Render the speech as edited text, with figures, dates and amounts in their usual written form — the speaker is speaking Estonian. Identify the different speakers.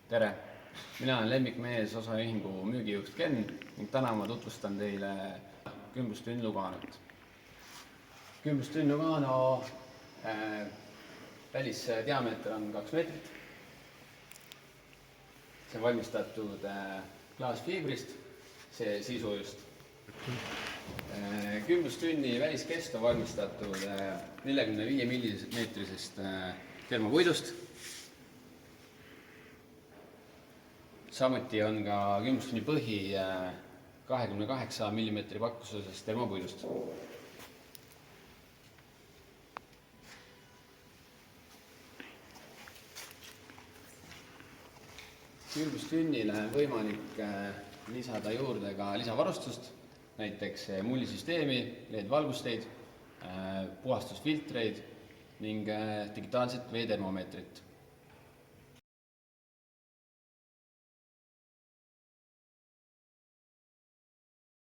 Speaker 1: Tere! Mina olen Lemmikmees osaühingu müügijuht Ken ning täna ma tutvustan teile Kümblustünn Luganot. Kümblustünn Lugano välisdiameeter on 2 meetrit. See on valmistatud klaasfiibrist, see sisujust. Kümblustünni väliskest on valmistatud 45 millimeetrisest termopuidust. Samuti on ka kümblustünni põhi 28 mm pakkusest termopuidust. Kümblustünnile on võimalik lisada juurde ka lisavarustust, näiteks mullisüsteemi, LED-valgusteid, puhastusfiltreid ning digitaalset veetermomeetrit.